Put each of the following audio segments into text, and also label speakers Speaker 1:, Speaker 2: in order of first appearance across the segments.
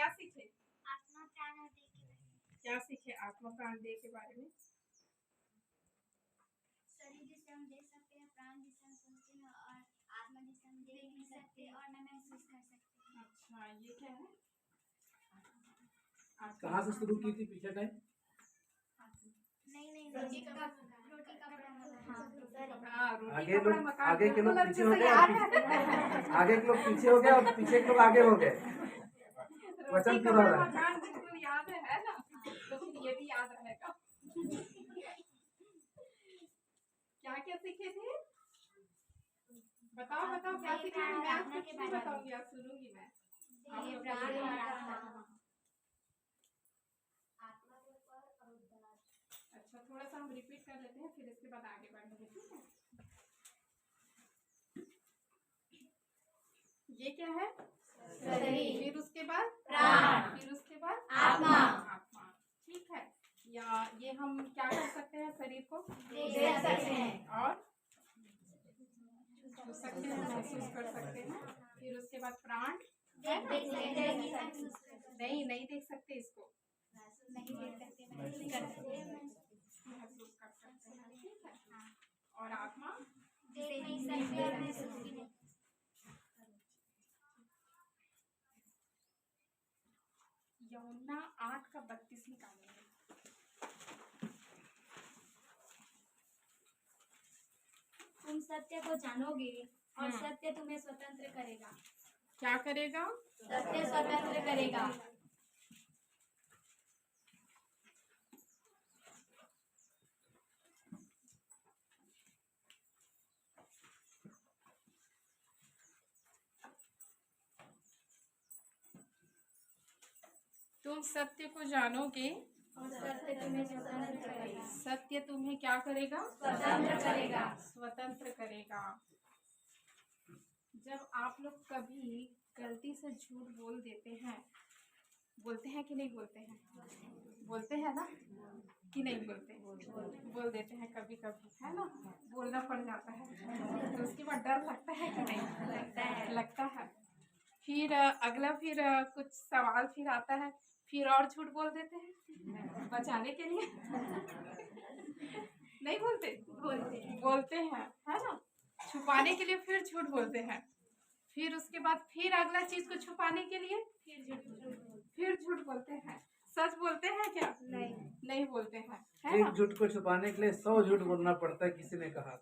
Speaker 1: क्या सीखे?
Speaker 2: आत्मा प्राण और देह के बारे में।
Speaker 1: क्या सीखे आत्मा प्राण देह के बारे में?
Speaker 2: शरीर जिसे हम देख सकते हैं, प्राण जिसे हम सुनते हैं और आत्मा जिसे हम देख नहीं सकते और न महसूस कर सकते हैं।
Speaker 1: अच्छा, ये क्या है?
Speaker 3: कहाँ से शुरू की थी पीछे टाइम?
Speaker 2: नहीं रोटी का बड़ा मकान।
Speaker 3: आगे लोग
Speaker 1: मकान
Speaker 3: आगे के लोग
Speaker 1: बिल्कुल
Speaker 3: पीछे
Speaker 1: अच्छे
Speaker 3: हो
Speaker 1: से
Speaker 3: गए
Speaker 1: याद
Speaker 3: और
Speaker 1: है।
Speaker 3: आगे के लोग पीछे हो गए और पीछे के लोग आगे हो गए। वचन
Speaker 1: रोटी का
Speaker 3: पूरा
Speaker 1: बड़ा
Speaker 3: रहा।
Speaker 1: मकान बिल्कुल याद है ना? तो फिर ये भी याद रहेगा। क्या क्या सीखे थे? बताओ क्या सीखे थे? मैं कुछ नहीं बताऊंगी, आज सुनूंगी मैं।
Speaker 2: ये प्राण और आत्मा।
Speaker 1: अच्छा, थोड़ा सा हम रिपीट कर लेते हैं, फिर इसके बाद आगे बढ़ेंगे, ठीक है? ये क्या है?
Speaker 2: शरीर।
Speaker 1: फिर उसके बाद
Speaker 2: प्राण।
Speaker 1: फिर उसके बाद
Speaker 2: आत्मा।
Speaker 1: ठीक है। या ये हम क्या कर सकते हैं? शरीर को
Speaker 2: देख सकते हैं
Speaker 1: और छू सकते हैं, महसूस कर सकते हैं। फिर उसके बाद प्राण
Speaker 2: देख सकते हैं।
Speaker 1: नहीं देख सकते इसको,
Speaker 2: नहीं देख सकते, महसूस कर सकते हैं।
Speaker 1: महसूस कर सकते हैं, ठीक है। और आत्मा
Speaker 2: देख नहीं सकते और महसूस भी नहीं।
Speaker 1: यमुना 8 का 32 निकालेंगे।
Speaker 2: तुम सत्य को जानोगे और सत्य तुम्हें स्वतंत्र करेगा।
Speaker 1: क्या करेगा?
Speaker 2: सत्य स्वतंत्र करेगा।
Speaker 1: तुम सत्य को जानोगे
Speaker 2: और सत्य तुम्हें स्वतंत्र करेगा।
Speaker 1: सत्य तुम्हें क्या करेगा?
Speaker 2: स्वतंत्र करेगा।
Speaker 1: स्वतंत्र करेगा। जब आप लोग कभी गलती से झूठ बोल देते हैं, बोलते हैं कि नहीं बोलते हैं? बोलते हैं ना कि नहीं बोलते? बोल देते हैं कभी कभी, है ना? बोलना पड़ जाता है, तो उसके बाद डर लगता है कि नहीं? लगता है। फिर अगला कुछ सवाल फिर आता है, फिर और झूठ बोल देते हैं बचाने के लिए। नहीं बोलते? बोलते हैं, है ना? छुपाने के लिए फिर झूठ बोलते हैं। फिर उसके बाद फिर अगला चीज को छुपाने के लिए फिर झूठ बोलते हैं। सच बोलते हैं क्या? नहीं बोलते हैं, है ना?
Speaker 3: एक झूठ को छुपाने के लिए 100 झूठ बोलना पड़ता है, किसी ने कहा।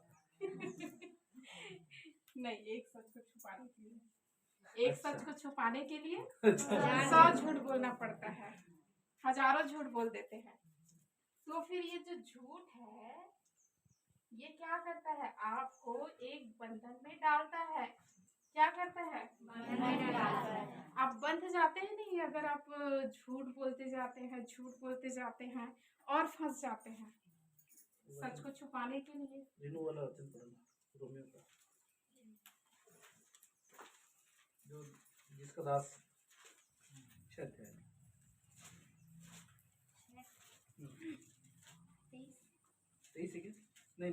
Speaker 1: नहीं, एक सच को छुपाने के लिए, एक सच को छुपाने के लिए 100 झूठ बोलना पड़ता है, हजारों झूठ बोल देते हैं। तो फिर ये जो झूठ है, ये क्या करता है? आपको एक बंधन में डालता है। क्या करता है?
Speaker 2: बंधन में डालता है।
Speaker 1: आप बंध जाते हैं नहीं, अगर आप झूठ बोलते जाते हैं और फंस जाते हैं सच को छुपाने के लिए।
Speaker 3: जिन्हों वाला वचन पढ़ना, रोमियो का, जो जिसका दास छत है। 23 है क्या? नहीं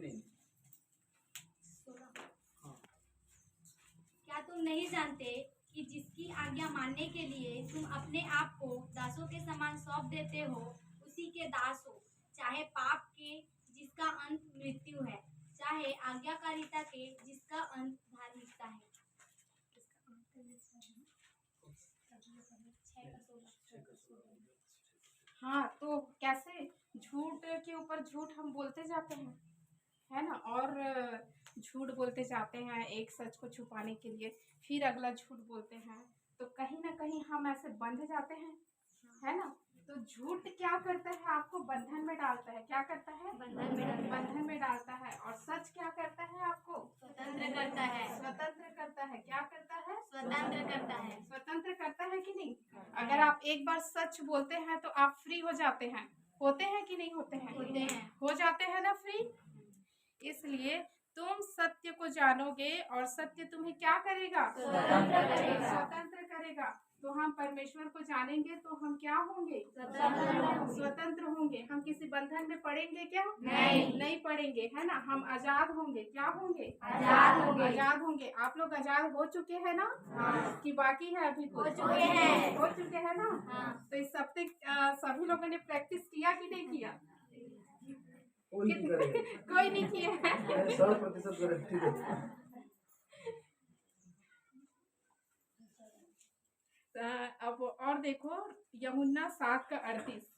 Speaker 2: 16।
Speaker 3: हाँ।
Speaker 2: क्या तुम नहीं जानते कि जिसकी आज्ञा मानने के लिए तुम अपने आप को दासों के समान सौंप देते हो, उसी के दास हो, चाहे पाप के जिसका अंत मृत्यु है, चाहे आज्ञाकारिता के जिसका अंत धार्मिकता है।
Speaker 1: हाँ, तो कैसे झूठ के ऊपर झूठ हम बोलते जाते हैं, है ना? और झूठ बोलते जाते हैं एक सच को छुपाने के लिए, फिर अगला झूठ बोलते हैं, तो कहीं ना कहीं हम ऐसे बंध जाते हैं, है ना? तो झूठ क्या करता है? आपको बंधन में डालता है। क्या करता है? बंधन में डालता है। और सच क्या करता है? आपको
Speaker 2: स्वतंत्र करता है।
Speaker 1: स्वतंत्र करता है। क्या करता है?
Speaker 2: स्वतंत्र करता है।
Speaker 1: स्वतंत्र करता है कि नहीं? अगर आप एक बार सच बोलते हैं तो आप फ्री हो जाते हैं। होते हैं कि नहीं होते हैं?
Speaker 2: होते हैं।
Speaker 1: हो जाते हैं ना फ्री। इसलिए तुम सत्य को जानोगे और सत्य तुम्हें क्या करेगा? स्वतंत्र करेगा। तो हम परमेश्वर को जानेंगे तो हम क्या होंगे? स्वतंत्र होंगे। हम किसी बंधन में पड़ेंगे क्या? नहीं पड़ेंगे, है ना? हम आजाद होंगे। क्या होंगे? आजाद होंगे। आप लोग आजाद हो चुके हैं ना? कि बाकी है अभी? हो चुके हैं हैं ना।
Speaker 2: हाँ।
Speaker 1: तो इस हफ्ते सभी लोगों ने प्रैक्टिस किया कि नहीं किया?
Speaker 3: कोई नहीं करेगा।
Speaker 1: कोई नहीं किया है।
Speaker 3: 100% गारंटी देता हूँ।
Speaker 1: अब और देखो, यमुना 7:38।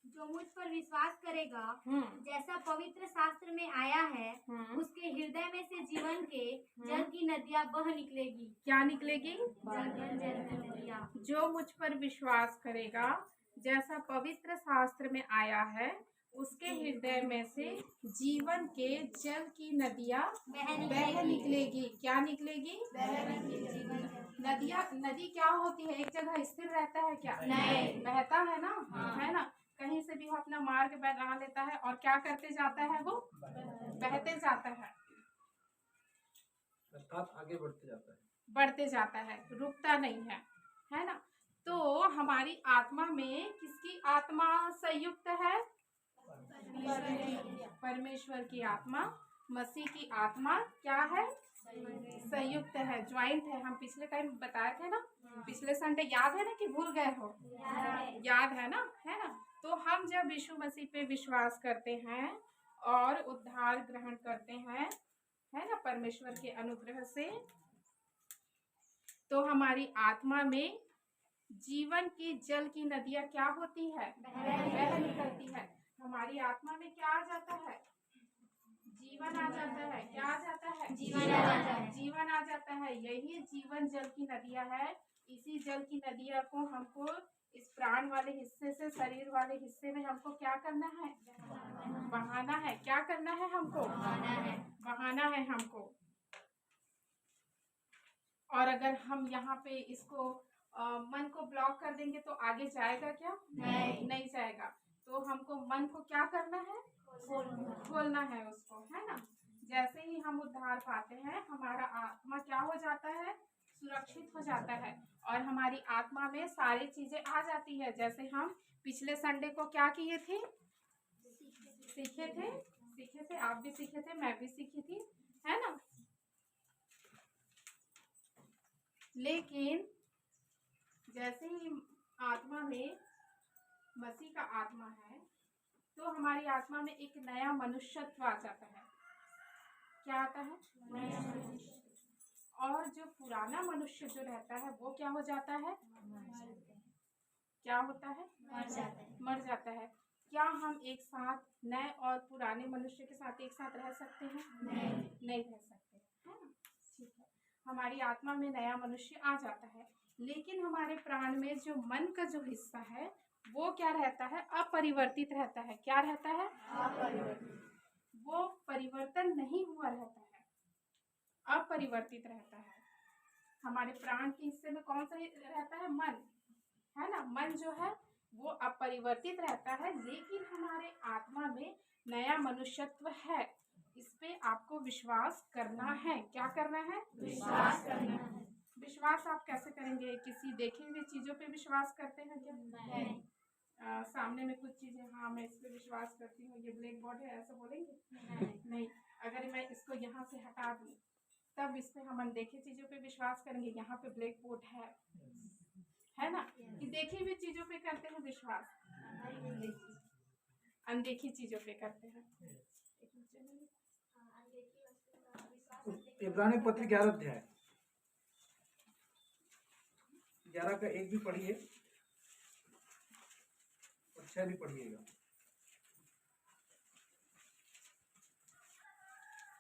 Speaker 2: जो मुझ पर विश्वास करेगा,
Speaker 1: हम्म
Speaker 2: जैसा पवित्र शास्त्र में आया है, उसके हृदय में से जीवन के जल की नदियां बह निकलेगी।
Speaker 1: क्या निकलेगी?
Speaker 2: जीवन जल की नदियां।
Speaker 1: जो मुझ पर विश्वास करेगा, जैसा पवित्र शास्त्र में आया है, उसके हृदय में से जीवन के जल की नदियां बह निकलेगी। क्या निकलेगी? नदी क्या होती है? एक जगह स्थिर रहता है क्या?
Speaker 2: नहीं।
Speaker 1: बहता है ना। है ना। कहीं से भी वो अपना मार्ग बना लेता है और क्या करते जाता है? वो बहते जाता है,
Speaker 3: अर्थात आगे
Speaker 1: बढ़ते जाता है, रुकता नहीं है। है ना। तो हमारी आत्मा में किसकी आत्मा संयुक्त है? परमेश्वर की आत्मा, मसीह की आत्मा क्या है? संयुक्त है, ज्वाइंट है। हम पिछले टाइम बताए थे ना, पिछले संडे, याद है ना कि भूल गए हो? याद है ना। है ना। तो हम जब यीशु मसीह पे विश्वास करते हैं और उद्धार ग्रहण करते हैं, है ना, परमेश्वर के अनुग्रह से, तो हमारी आत्मा में जीवन की जल की नदियां क्या होती है? बह निकलती है। हमारी आत्मा में क्या आ जाता है? जीवन आ जाता है। क्या आ जाता है?
Speaker 2: जीवन आ जाता है।
Speaker 1: जीवन आ जाता है। यही जीवन जल की नदियां है। इसी जल की नदियां को हमको इस प्राण वाले हिस्से से शरीर वाले हिस्से में हमको क्या करना है? बहाना है। क्या करना है हमको? बहाना है हमको। और अगर हम यहाँ पे इसको मन को ब्लॉक कर देंगे तो आगे जाएगा क्या? नहीं जाएगा। तो हमको मन को क्या करना है? खोलना है उसको। है ना। जैसे ही हम उद्धार पाते हैं, हमारा आत्मा क्या हो जाता है? सुरक्षित हो जाता है। और हमारी आत्मा में सारी चीजें आ जाती है। जैसे हम पिछले संडे को क्या किए थे? सीखे थे। आप भी सीखे थे, मैं भी सीखी थी। है ना। लेकिन जैसे ही आत्मा में मसीह का आत्मा है, तो हमारी आत्मा में एक नया मनुष्यत्व आ जाता है। क्या आता है? नया मनुष्य। और जो पुराना मनुष्य जो रहता है वो क्या हो जाता है? क्या होता है? मर जाता है। क्या हम एक साथ नए और पुराने मनुष्य के साथ एक साथ रह सकते हैं? नहीं रह सकते। है ना। ठीक है। हमारी आत्मा में नया मनुष्य आ जाता है, लेकिन हमारे प्राण में जो मन का जो हिस्सा है वो क्या रहता है? अपरिवर्तित रहता है। क्या रहता है? वो परिवर्तन नहीं हुआ रहता है, अपरिवर्तित रहता है। हमारे प्राण के हिस्से में कौन सा रहता है? मन। है ना। मन जो है वो अपरिवर्तित रहता है, लेकिन हमारे आत्मा में नया मनुष्यत्व है। इस पे आपको विश्वास करना है। क्या करना है? विश्वास करना है। विश्वास आप कैसे करेंगे? किसी देखे हुए चीजों पे विश्वास करते हैं क्या? नहीं। सामने में कुछ चीजें, हाँ मैं इस पे विश्वास करती हूँ, ये ब्लैक बोर्ड है, ऐसा बोलेंगे? नहीं। अगर मैं इसको यहाँ से हटा दूँ तब इस पे हम अनदेखे चीजों पे विश्वास करेंगे। यहाँ पे ब्लैक बोर्ड है ना। कि देखी हुई चीजों पे करते हैं विश्वास, अनदेखी चीजों पे करते हैं।
Speaker 3: इब्रानी पत्र 11 अध्याय 11 का 1 भी पढ़िए और 6 भी पढ़िएगा।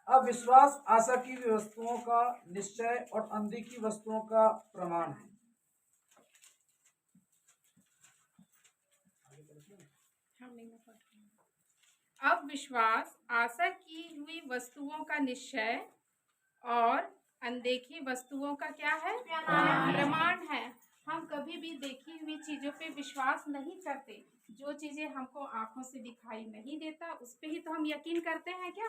Speaker 3: अब विश्वास आशा की वस्तुओं का निश्चय और अनदेखी वस्तुओं का प्रमाण है।
Speaker 1: अब विश्वास आशा की हुई वस्तुओं का निश्चय और अनदेखी वस्तुओं का क्या है? प्रमाण है। हम कभी भी देखी हुई चीजों पे विश्वास नहीं करते। जो चीजें हमको आंखों से दिखाई नहीं देता उस पे ही तो हम यकीन करते हैं। क्या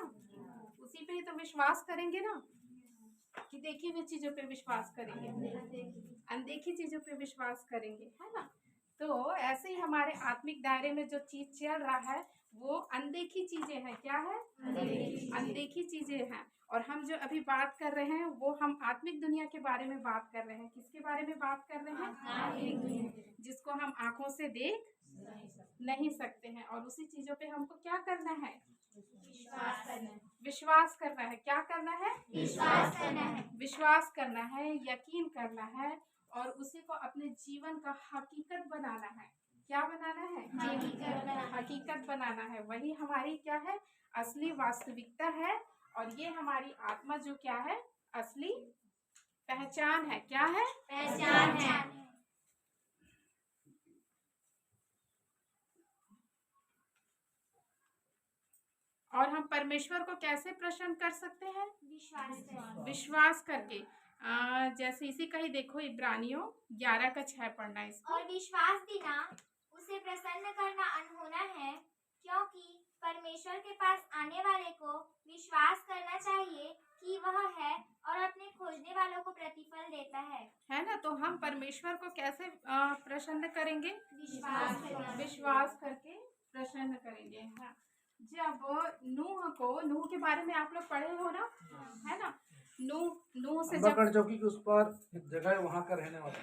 Speaker 1: उसी पे ही तो विश्वास करेंगे ना, कि देखी हुई चीजों पे विश्वास करेंगे, अनदेखी चीजों पे विश्वास करेंगे। है ना। तो ऐसे ही हमारे आत्मिक दायरे में जो चीज चल रहा है वो अनदेखी चीजें हैं। क्या है? अनदेखी चीजें हैं। और हम जो अभी बात कर रहे हैं वो हम आत्मिक दुनिया के बारे में बात कर रहे हैं। किसके बारे में बात कर रहे हैं? जिसको हम आंखों से देख नहीं सकते हैं। और उसी चीजों पे हमको क्या करना है? विश्वास करना है। क्या करना है? विश्वास करना है, यकीन करना है और उसी को अपने जीवन का हकीकत बनाना है। क्या बनाना है? हकीकत बनाना है। वही हमारी क्या है? असली वास्तविकता है। और ये हमारी आत्मा जो क्या है? असली पहचान है। क्या है?
Speaker 2: पहचान है।
Speaker 1: और हम परमेश्वर को कैसे प्रसन्न कर सकते हैं? विश्वास करके। जैसे इसी का ही देखो, इब्रानियों 11:6 पढ़ना इसको।
Speaker 4: और विश्वास बिना उसे प्रसन्न करना अनहोना है, क्योंकि परमेश्वर के पास आने वाले को विश्वास करना चाहिए कि वह है और अपने खोजने वालों को प्रतिफल देता है
Speaker 1: ना? तो हम परमेश्वर को कैसे प्रसन्न करेंगे? विश्वास करके प्रसन्न करेंगे। हाँ, जब नूह के बारे में आप लोग पढ़े हो ना, है ना? नूह से जब
Speaker 3: अंबागढ़ चौकी के उस पार एक जगह है, वहाँ का रहने वाला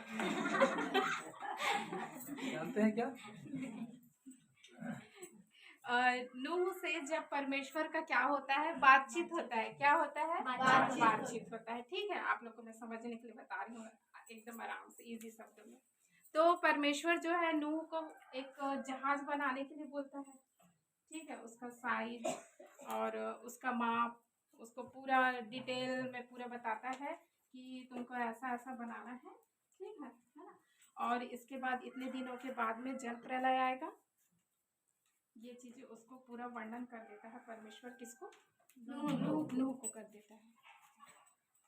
Speaker 3: जानते हैं क्या?
Speaker 1: नूह से जब परमेश्वर का क्या होता है? बातचीत होता है। क्या होता है? बातचीत होता है। ठीक है, आप लोग को मैं समझने के लिए बता रही हूँ एकदम आराम से, इजी शब्दों में। तो परमेश्वर जो है नूह को एक जहाज बनाने के लिए बोलता है। ठीक है, उसका साइज और उसका माप, उसको पूरा डिटेल में पूरा बताता है कि तुमको ऐसा ऐसा बनाना है। ठीक है ना? और इसके बाद इतने दिनों के बाद में जल प्रलय आएगा। ये चीजें उसको पूरा वर्णन कर देता है परमेश्वर। किसको? नूह को कर देता है।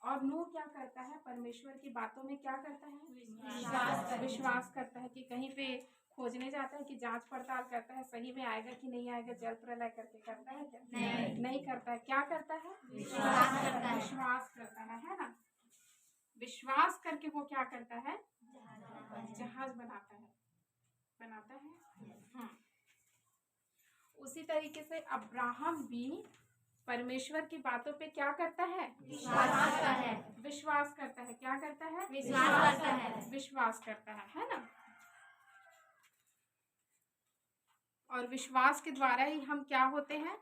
Speaker 1: और नूह क्या करता है? परमेश्वर की बातों में क्या करता है? विश्वास करता है कि कहीं पे खोजने जाता है कि जांच पड़ताल करता है सही में आएगा कि नहीं आएगा, जल प्रलय करके करता है क्या? नहीं करता है। क्या करता है? विश्वास करता है ना? विश्वास करके वो क्या करता है? जहाज बनाता है। हाँ। उसी तरीके से अब्राहम भी परमेश्वर की बातों पे क्या करता है? विश्वास करता है। क्या करता है? विश्वास करता है ना? और विश्वास के द्वारा ही हम क्या होते हैं?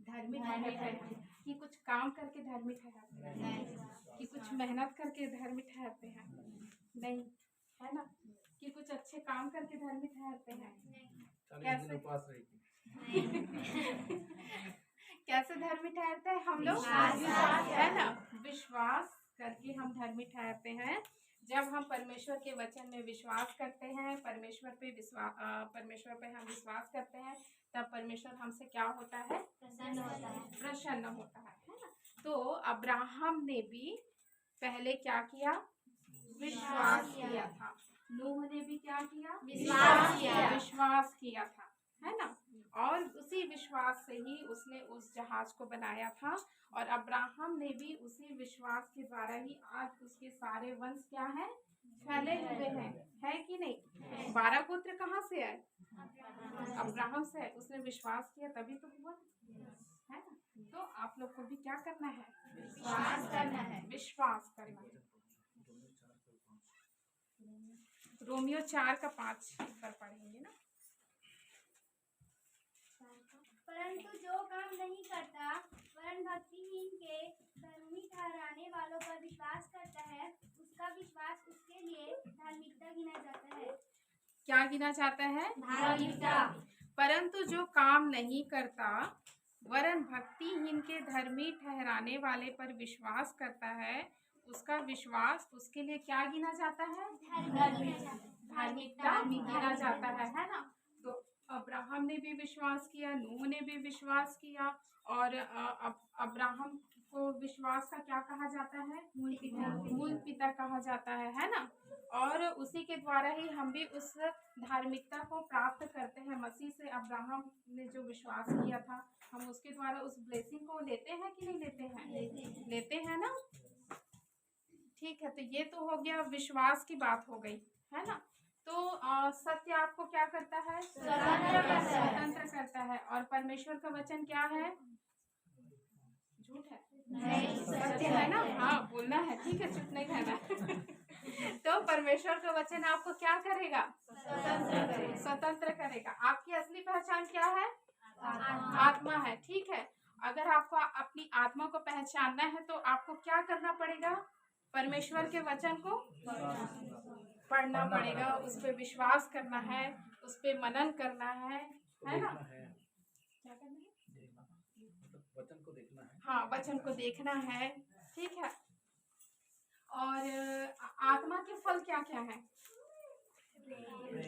Speaker 1: धर्मी ठहरते हैं। कि कुछ काम करके धर्मी ठहरते हैं, कि कुछ मेहनत करके धर्मी ठहरते हैं, नहीं, है ना? कि कुछ अच्छे काम करके धर्मी ठहरते हैं। कैसे? कैसे धर्मी ठहरते हैं हम लोग? है ना? विश्वास करके हम धर्मी ठहरते हैं। जब हम परमेश्वर के वचन में विश्वास करते हैं, परमेश्वर पे हम विश्वास करते हैं, तब परमेश्वर हमसे क्या होता है? प्रसन्न होता है ना? तो अब्राहम ने भी पहले क्या किया? विश्वास किया था। नूह ने भी क्या किया? विश्वास किया था, है ना? और उसी विश्वास से ही उसने उस जहाज को बनाया था। और अब्राहम ने भी उसी विश्वास के द्वारा ही आज उसके सारे वंश क्या है? फैले हुए हैं, है कि नहीं? 12 पुत्र कहाँ से आए? अब्राहम से। उसने विश्वास किया तभी तो हुआ, है ना? तो आप लोग को भी क्या करना है? विश्वास करना है। रोमियो 4:5 पर पढ़ेंगे ना?
Speaker 4: परंतु जो काम नहीं करता वरन भक्तिहीन के धर्मी ठहराने वालों पर विश्वास करता है, उसका विश्वास उसके लिए धार्मिकता गिना जाता है।
Speaker 1: क्या गिना जाता है?
Speaker 4: धार्मिकता।
Speaker 1: परंतु जो काम नहीं करता वरन भक्तिहीन के धर्मी ठहराने वाले पर विश्वास करता है, उसका विश्वास उसके लिए क्या गिना जाता है? धार्मिकता गिना जाता है ना? तो अब्राहम ने भी विश्वास किया, नूह ने भी विश्वास किया। और अब्राहम को विश्वास का क्या कहा जाता है? मूल पिता कहा जाता है ना? और उसी के द्वारा ही हम भी उस धार्मिकता को प्राप्त करते हैं। मसीह से अब्राहम ने जो विश्वास किया था, हम उसके द्वारा उस ब्लेसिंग को लेते हैं कि नहीं लेते हैं? लेते हैं ना? ठीक है, तो ये तो हो गया, विश्वास की बात हो गई, है ना? तो सत्य आपको क्या करता है? स्वतंत्र करता है। और परमेश्वर का वचन क्या है? झूठ है?
Speaker 4: नहीं,
Speaker 1: सत्य है ना? हाँ, बोलना है, ठीक है, चुप नहीं रहना। तो परमेश्वर का वचन आपको क्या करेगा? स्वतंत्र करेगा। आपकी असली पहचान क्या है? आत्मा है, ठीक है। अगर आपको अपनी आत्मा को पहचानना है तो आपको क्या करना पड़ेगा? परमेश्वर के वचन को पढ़ना पड़ेगा, उस पर विश्वास करना है, उस पर मनन करना है ना? क्या करना है?
Speaker 3: वचन को देखना है।
Speaker 1: हाँ, वचन को देखना है, ठीक है। और आत्मा के फल क्या क्या है?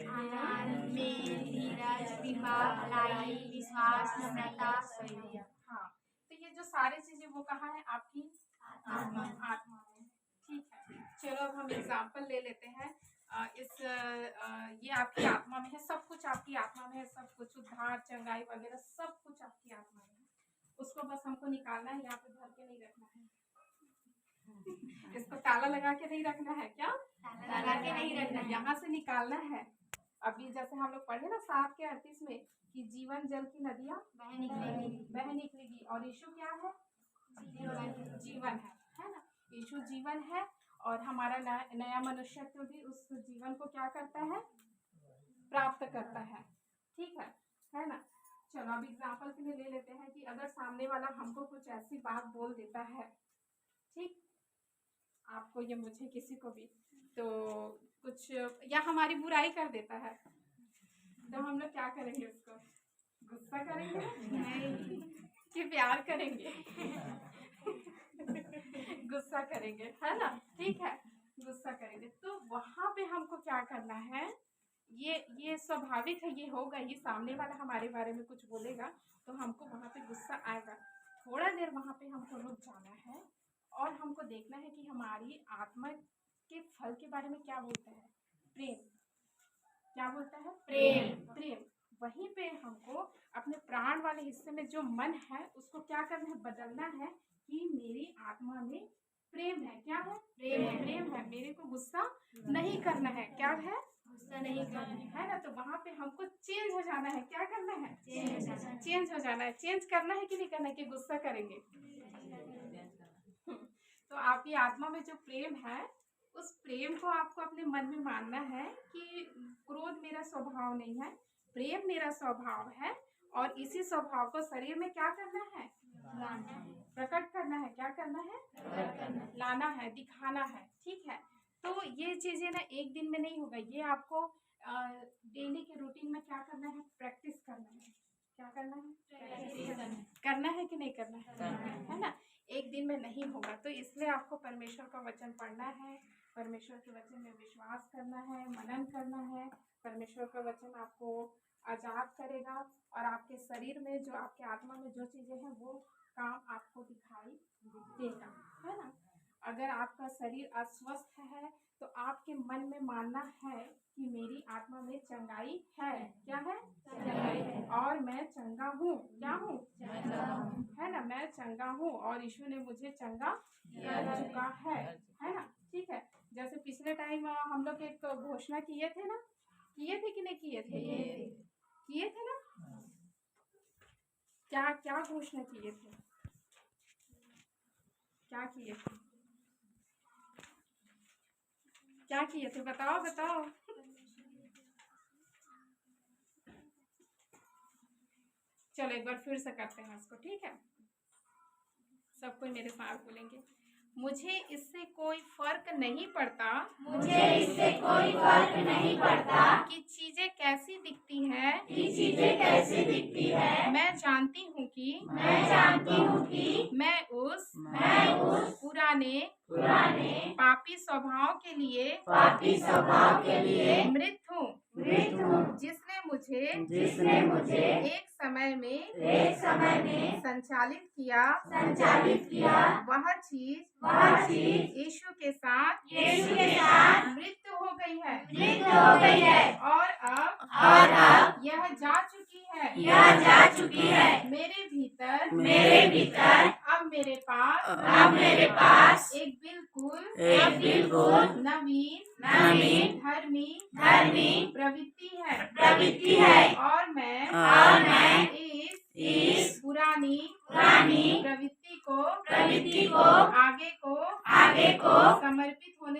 Speaker 2: आनंद, मेल, धीरज, कृपा, भलाई, विश्वास, नम्रता, धैर्य।
Speaker 1: हाँ, तो ये जो सारी चीजें वो कहाँ है? आपकी आत्मा में, ठीक है। चलो अब हम एग्जाम्पल ले लेते हैं। ये आपकी आत्मा में है, सब कुछ आपकी आत्मा में है, सब कुछ उद्धार, चंगाई वगैरह सब कुछ आपकी आत्मा में है। उसको बस हमको निकालना है, यहाँ पे भर के नहीं रखना है। इसको ताला लगा के नहीं रखना है। क्या लगा के नहीं रखना है, यहाँ से निकालना है। अभी जैसे हम लोग पढ़े ना 7:38 में कि जीवन जल की नदियाँ बह निकलेगी। और यीशु क्या है? जीवन है ना? यीशु जीवन है और हमारा नया मनुष्य भी उस जीवन को क्या करता है? प्राप्त करता है, ठीक है ना? चलो अब एग्जाम्पल के लिए ले लेते हैं कि अगर सामने वाला हमको कुछ ऐसी बात बोल देता है, ठीक, आपको या मुझे किसी को भी, तो कुछ या हमारी बुराई कर देता है, तो हम लोग क्या करेंगे? उसको गुस्सा करेंगे नहीं कि प्यार करेंगे? गुस्सा करेंगे, है ना? ठीक है, गुस्सा करेंगे। तो वहां पे हमको क्या करना है? ये स्वाभाविक है, ये होगा, ये सामने वाला हमारे बारे में कुछ बोलेगा तो हमको वहां पे गुस्सा आएगा। थोड़ा देर वहां पे हमको रुक जाना है और हमको देखना है कि हमारी आत्मा के फल के बारे में क्या बोलता है? प्रेम। क्या बोलता है? प्रेम। वहीं पे हमको अपने प्राण वाले हिस्से में जो मन है उसको क्या करना है? बदलना है कि मेरी आत्मा में प्रेम है। क्या है? प्रेम है। मेरे को गुस्सा नहीं करना है। क्या है? गुस्सा नहीं करना है ना? तो वहाँ पे हमको चेंज हो जाना है। क्या करना है? चेंज हो जाना है। चेंज करना है कि नहीं करना है कि गुस्सा करेंगे? तो आपकी आत्मा में जो प्रेम है उस प्रेम को आपको अपने मन में मानना है कि क्रोध मेरा स्वभाव नहीं है, प्रेम मेरा स्वभाव है। और इसी स्वभाव को शरीर में क्या करना है? प्रकट करना है। क्या करना है? लाना है, दिखाना है, ठीक है। तो ये चीजें ना एक दिन में नहीं होगा, ये आपको डेली के रूटीन में क्या करना है? प्रैक्टिस करना है। क्या करना है? करना है कि नहीं करना है ना? एक दिन में नहीं होगा। तो इसलिए आपको परमेश्वर का वचन पढ़ना है, परमेश्वर के वचन में विश्वास करना है, मनन करना है। परमेश्वर का वचन आपको आजाद करेगा और आपके शरीर में जो आपके आत्मा में जो चीजें हैं वो काम आपको दिखाई देगा, है ना? अगर आपका शरीर अस्वस्थ है तो आपके मन में मानना है कि मेरी आत्मा में चंगाई है। क्या है? चंगाई है। और मैं चंगा हूँ। क्या हूँ? है ना? मैं चंगा हूँ और यीशु ने मुझे चंगा कर चुका है ना? ठीक है। जैसे पिछले टाइम हम लोग एक घोषणा किए थे ना, किए थे कि नहीं किए थे? किए थे ना? क्या क्या घोषणा किए थे? क्या किए थे? क्या किए थे? बताओ बताओ। चलो एक बार फिर से करते हैं इसको, ठीक है? सब कोई मेरे साथ बोलेंगे, मुझे इससे कोई फर्क नहीं पड़ता,
Speaker 4: मुझे इससे कोई फर्क नहीं पड़ता
Speaker 1: कि चीजें कैसी दिखती है,
Speaker 4: कि चीजें कैसी दिखती है।
Speaker 1: मैं जानती हूँ कि मैं उस पुराने पापी स्वभाव के लिए मृत हूँ जिसने मुझे एक समय में संचालित किया। वह चीज यीशु के साथ मृत्यु हो गई है और अब यह जा चुकी है। मेरे भीतर अब मेरे पास एक बिल्कुल नवीन धर्मी प्रवृत्ति है और मैं इस पुरानी प्रवृत्ति को आगे को समर्पित होने